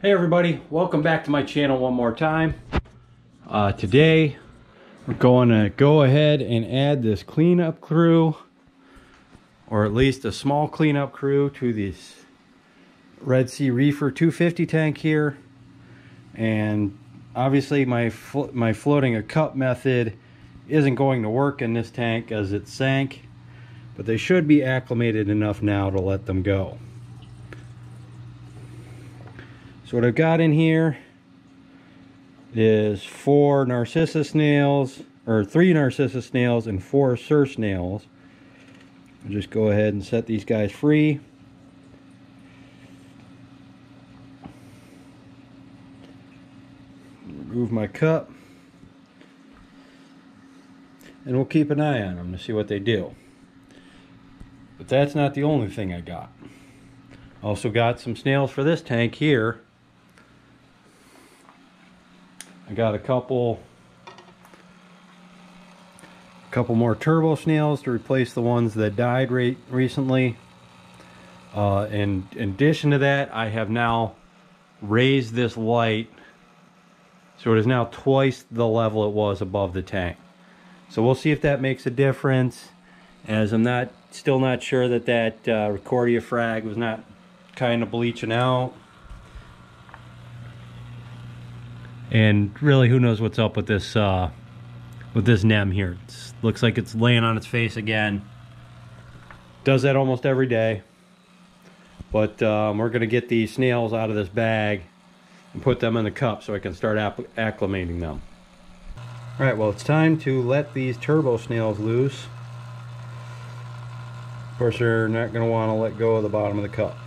Hey everybody, welcome back to my channel one more time. Today we're going to go ahead and add this cleanup crew, or at least a small cleanup crew, to this Red Sea Reefer 250 tank here. And obviously my floating a cup method isn't going to work in this tank as it sank, but they should be acclimated enough now to let them go. So what I've got in here is 4 narcissus snails, or 3 narcissus snails and 4 sur snails. I'll just go ahead and set these guys free. Remove my cup. And we'll keep an eye on them to see what they do. But that's not the only thing I got. Also got some snails for this tank here. I got a couple more turbo snails to replace the ones that died recently. In addition to that, I have now raised this light so it is now twice the level it was above the tank. So we'll see if that makes a difference, as I'm still not sure that Recordia frag was not kind of bleaching out. And really, who knows what's up with this NEM here. Looks like it's laying on its face again. Does that almost every day. But we're going to get these snails out of this bag and put them in the cup so I can start acclimating them. Alright, well, it's time to let these turbo snails loose. Of course, they're not going to want to let go of the bottom of the cup.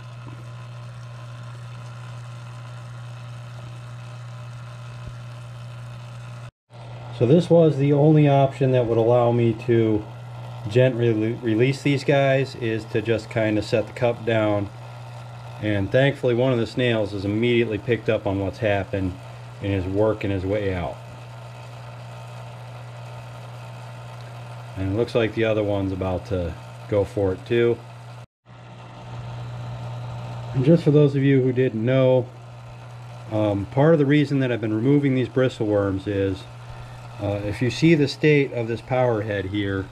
So this was the only option that would allow me to gently release these guys, is to just kind of set the cup down. And thankfully one of the snails has immediately picked up on what's happened and is working his way out. And it looks like the other one's about to go for it too. And just for those of you who didn't know, part of the reason that I've been removing these bristleworms is if you see the state of this power head here,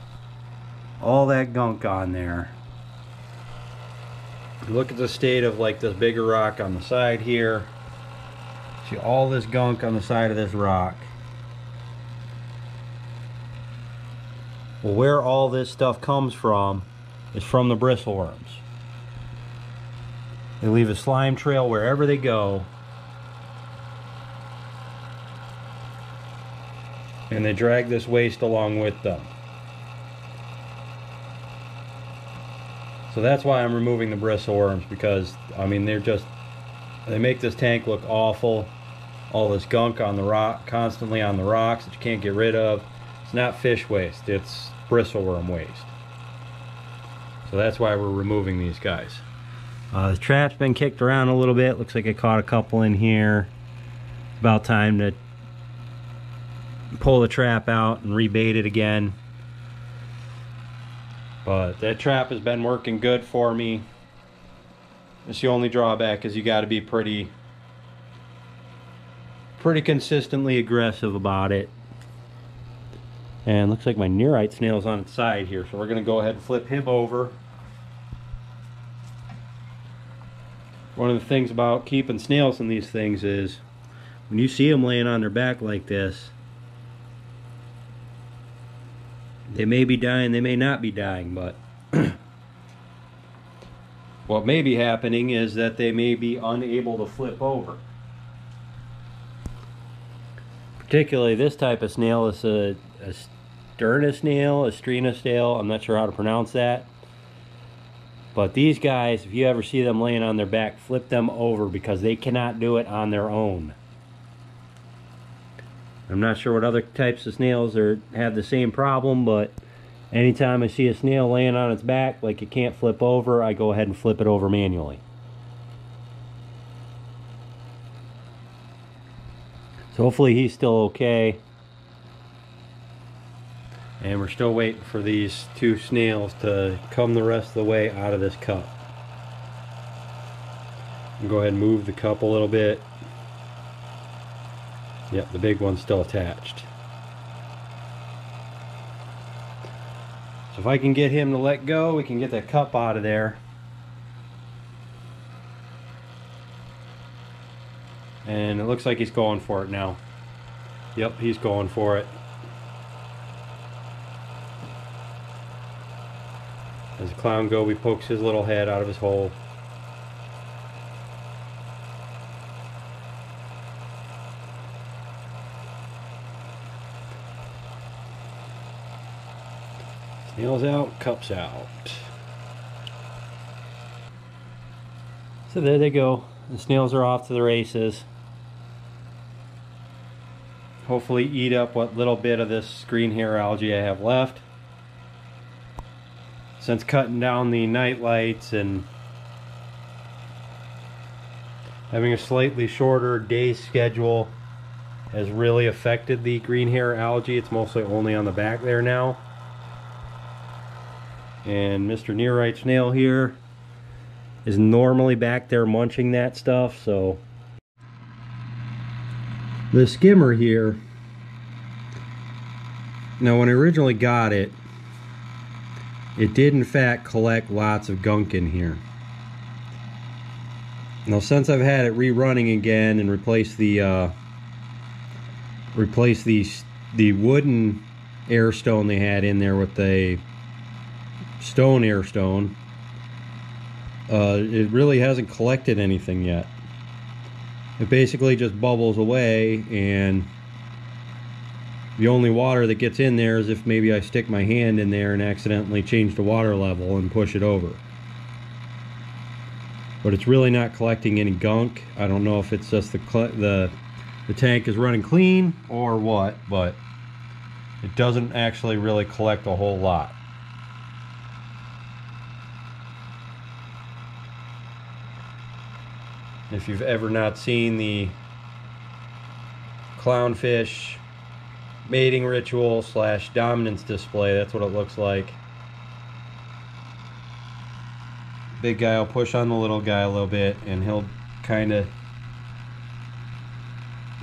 all that gunk on there. Look at the state of like this bigger rock on the side here. See all this gunk on the side of this rock. Well, where all this stuff comes from is from the bristleworms. They leave a slime trail wherever they go. And they drag this waste along with them. So that's why I'm removing the bristleworms, because I mean they make this tank look awful. All this gunk on the rock, constantly on the rocks that you can't get rid of. It's not fish waste, it's bristleworm waste. So that's why we're removing these guys. The trap's been kicked around a little bit. Looks like I caught a couple in here. About time to pull the trap out and rebait it again. But that trap has been working good for me. It's the only drawback, is you got to be pretty consistently aggressive about it. And looks like my nearite snail's on its side here, so we're going to go ahead and flip him over. One of the things about keeping snails in these things is when you see them laying on their back like this, they may be dying, they may not be dying, but what may be happening is that they may be unable to flip over. Particularly this type of snail is a sterna snail, a strena snail, I'm not sure how to pronounce that. But these guys, if you ever see them laying on their back, flip them over, because they cannot do it on their own. I'm not sure what other types of snails have the same problem, but anytime I see a snail laying on its back like it can't flip over, I go ahead and flip it over manually. So hopefully he's still okay. And we're still waiting for these 2 snails to come the rest of the way out of this cup. Go ahead and move the cup a little bit Yep, the big one's still attached. So if I can get him to let go, we can get that cup out of there. And it looks like he's going for it now. Yep, he's going for it. As the clown goby pokes his little head out of his hole. Snails out, cups out. So there they go. The snails are off to the races. Hopefully eat up what little bit of this green hair algae I have left. Since cutting down the night lights and having a slightly shorter day schedule has really affected the green hair algae. It's mostly only on the back there now. And Mr. Nearite snail here is normally back there munching that stuff, so the skimmer here, now when I originally got it, it did in fact collect lots of gunk in here. Now since I've had it rerunning again and replaced the wooden air stone they had in there with the stone air stone, it really hasn't collected anything yet. It basically just bubbles away, and the only water that gets in there is if maybe I stick my hand in there and accidentally change the water level and push it over. But it's really not collecting any gunk. I don't know if it's just the tank is running clean or what, but it doesn't actually really collect a whole lot. If you've ever not seen the clownfish mating ritual / dominance display, that's what it looks like. Big guy will push on the little guy a little bit, and he'll kind of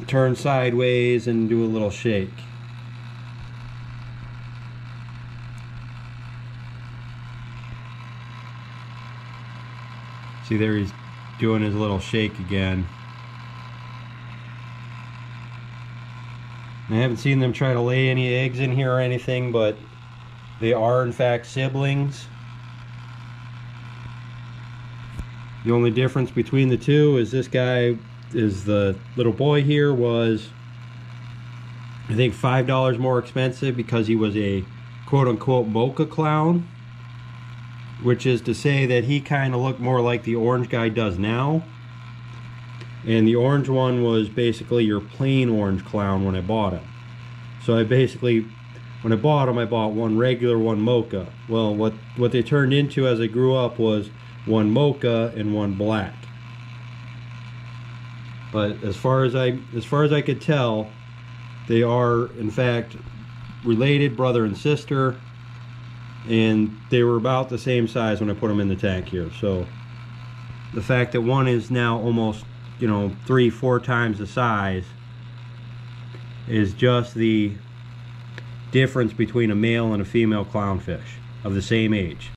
turn sideways and do a little shake. See there, he's doing his little shake again. I haven't seen them try to lay any eggs in here or anything, but they are in fact siblings. The only difference between the two is this guy, is the little boy here, was I think $5 more expensive because he was a quote-unquote mocha clown, which is to say that he kind of looked more like the orange guy does now. And the orange one was basically your plain orange clown when I bought him. So I basically, when I bought him, I bought one regular, one mocha. Well, what they turned into as I grew up was one mocha and one black. But as far as I could tell, they are in fact related, brother and sister, and they were about the same size when I put them in the tank here. So the fact that one is now almost, 3-4 times the size is just the difference between a male and a female clownfish of the same age.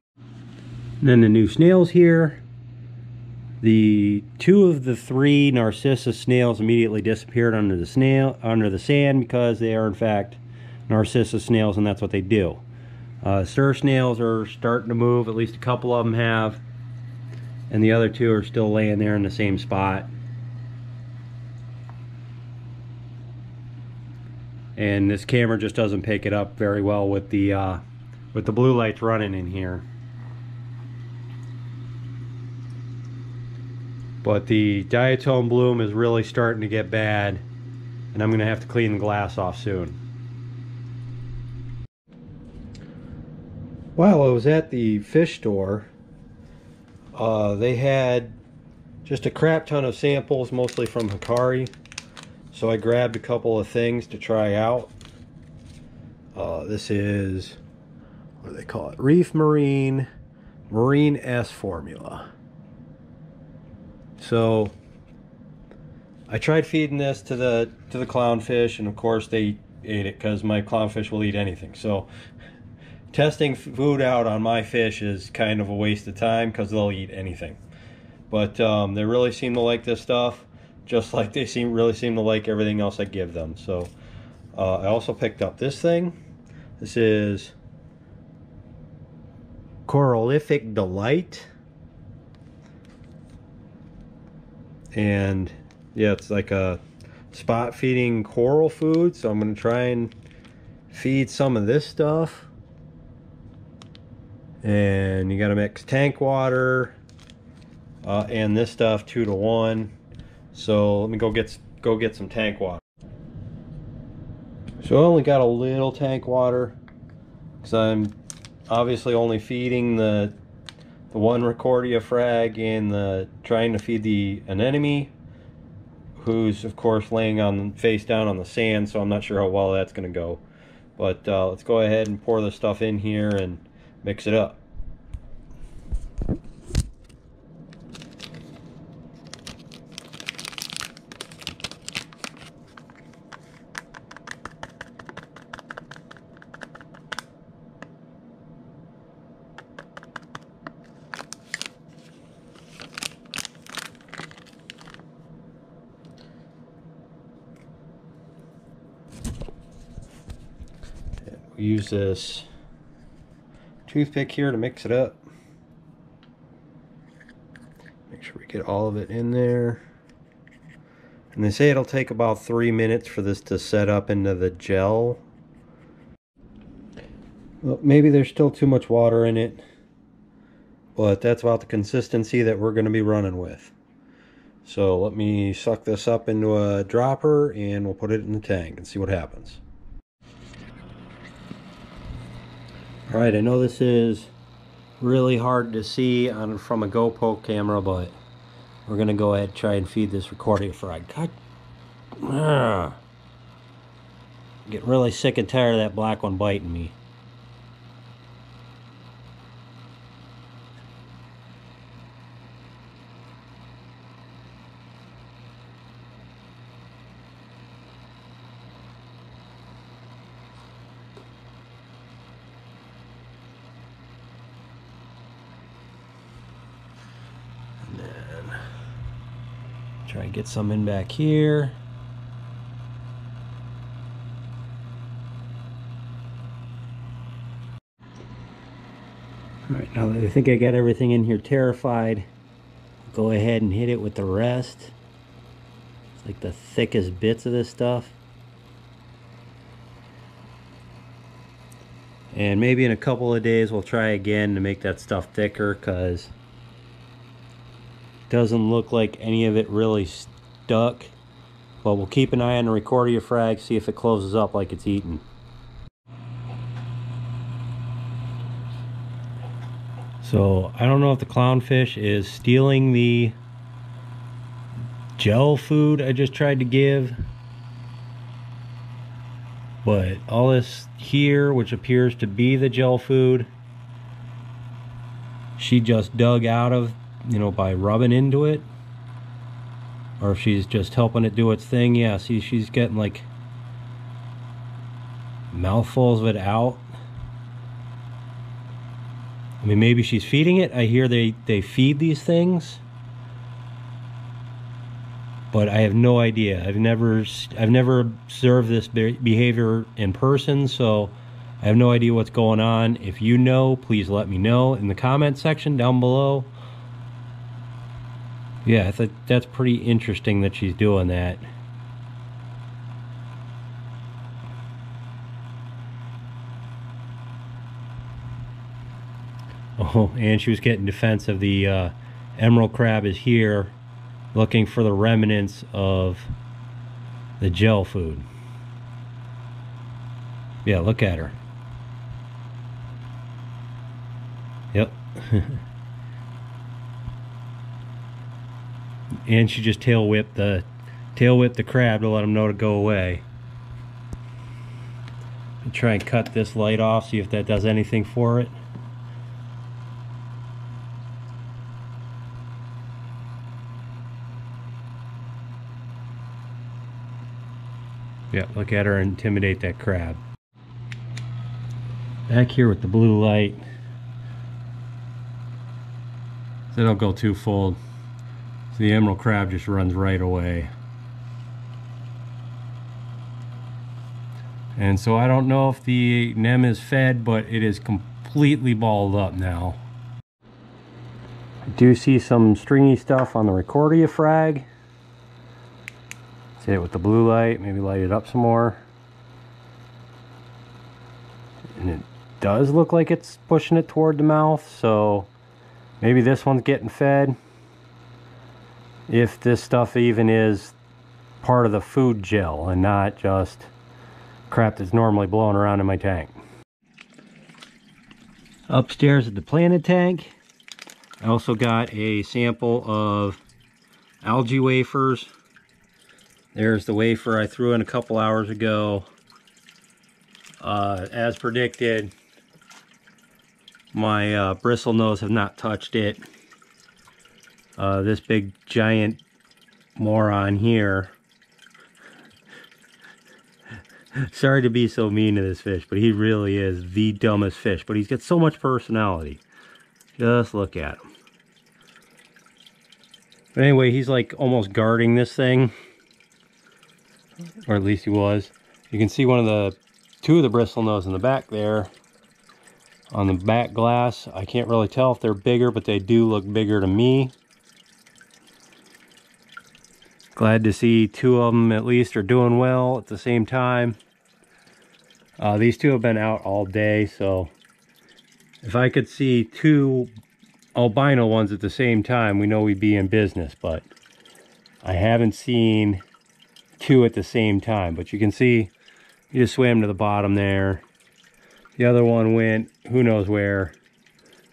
And then the new snails here. The 2 of the 3 Narcissus snails immediately disappeared under the sand because they are in fact Narcissus snails, and that's what they do. Stir snails are starting to move, at least a couple of them have, and the other 2 are still laying there in the same spot. And this camera just doesn't pick it up very well with the blue lights running in here. But the diatom bloom is really starting to get bad, and I'm going to have to clean the glass off soon. While I was at the fish store, they had just a crap ton of samples, mostly from Hakari. So I grabbed a couple of things to try out. This is, what do they call it? Reef Marine S formula. So I tried feeding this to the clownfish, and of course they ate it because my clownfish will eat anything. So testing food out on my fish is kind of a waste of time because they'll eat anything. But they really seem to like this stuff, just like they really seem to like everything else I give them. So I also picked up this thing. This is Coralific Delight. And yeah, it's like a spot feeding coral food. So I'm going to try and feed some of this stuff. And you got to mix tank water and this stuff 2 to 1. So let me go get some tank water. So I only got a little tank water because I'm obviously only feeding the one Recordia frag and trying to feed the anemone, who's of course laying on face down on the sand. So I'm not sure how well that's going to go. But let's go ahead and pour this stuff in here and mix it up. We use this toothpick here to mix it up. Make sure we get all of it in there. And they say it'll take about 3 minutes for this to set up into the gel. Well, maybe there's still too much water in it, but that's about the consistency that we're going to be running with. So let me suck this up into a dropper and we'll put it in the tank and see what happens. Alright, I know this is really hard to see from a GoPro camera, but we're going to go ahead and try and feed this Recordia frog. God, get really sick and tired of that black one biting me. Try and get some in back here. Alright, now that I think I got everything in here terrified, go ahead and hit it with the rest. It's like the thickest bits of this stuff. And maybe in a couple of days we'll try again to make that stuff thicker, because doesn't look like any of it really stuck. But we'll keep an eye on the Recordia frag, see if it closes up like it's eaten. So I don't know if the clownfish is stealing the gel food I just tried to give, but all this here, which appears to be the gel food, she just dug out of, you know, by rubbing into it. Or if she's just helping it do its thing. Yeah, see, she's getting like mouthfuls of it out. I mean, maybe she's feeding it. I hear they feed these things, but I have no idea. I've never observed this behavior in person, so I have no idea what's going on. If you know, please let me know in the comment section down below. Yeah, I think that's pretty interesting that she's doing that. Oh, and she was getting defensive. The emerald crab is here looking for the remnants of the gel food. Yeah, look at her. Yep. And she just tail whipped the crab to let him know to go away. I'll try and cut this light off, see if that does anything for it. Yeah, look at her and intimidate that crab. Back here with the blue light. So they don't go too full. So the emerald crab just runs right away. And so I don't know if the nem is fed, but it is completely balled up now. I do see some stringy stuff on the Recordia frag. See it with the blue light, maybe light it up some more. And it does look like it's pushing it toward the mouth, so maybe this one's getting fed. If this stuff even is part of the food gel and not just crap that's normally blowing around in my tank. Upstairs at the planted tank, I also got a sample of algae wafers. There's the wafer I threw in a couple hours ago. As predicted, my bristlenose have not touched it. This big giant moron here. Sorry to be so mean to this fish, but he really is the dumbest fish. But he's got so much personality. Just look at him. But anyway, he's like almost guarding this thing. Or at least he was. You can see two of the bristlenose in the back there. On the back glass. I can't really tell if they're bigger, but they do look bigger to me. Glad to see two of them at least are doing well at the same time. These two have been out all day, so if I could see two albino ones at the same time, we know we'd be in business, but I haven't seen two at the same time. But you can see he just swam to the bottom there. The other one went who knows where.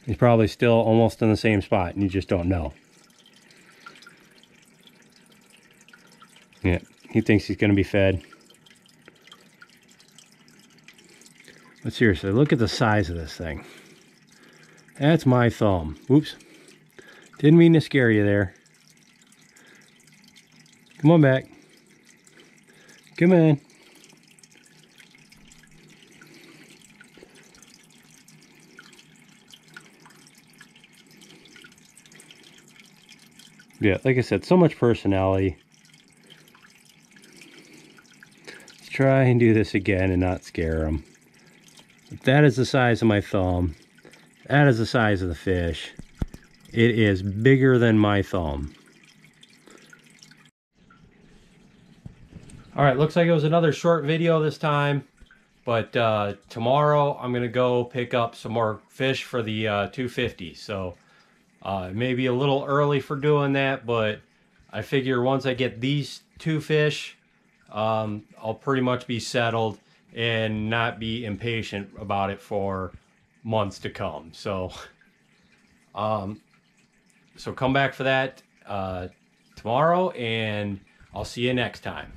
He's probably still almost in the same spot and you just don't know. Yeah, he thinks he's going to be fed. But seriously, look at the size of this thing. That's my thumb. Oops. Didn't mean to scare you there. Come on back. Come on. Yeah, like I said, so much personality. Let's try and do this again and not scare them. That is the size of my thumb. That is the size of the fish. It is bigger than my thumb. All right, looks like it was another short video this time. But tomorrow I'm going to go pick up some more fish for the 250. So it may be a little early for doing that, but I figure once I get these two fish, I'll pretty much be settled and not be impatient about it for months to come. So so come back for that tomorrow, and I'll see you next time.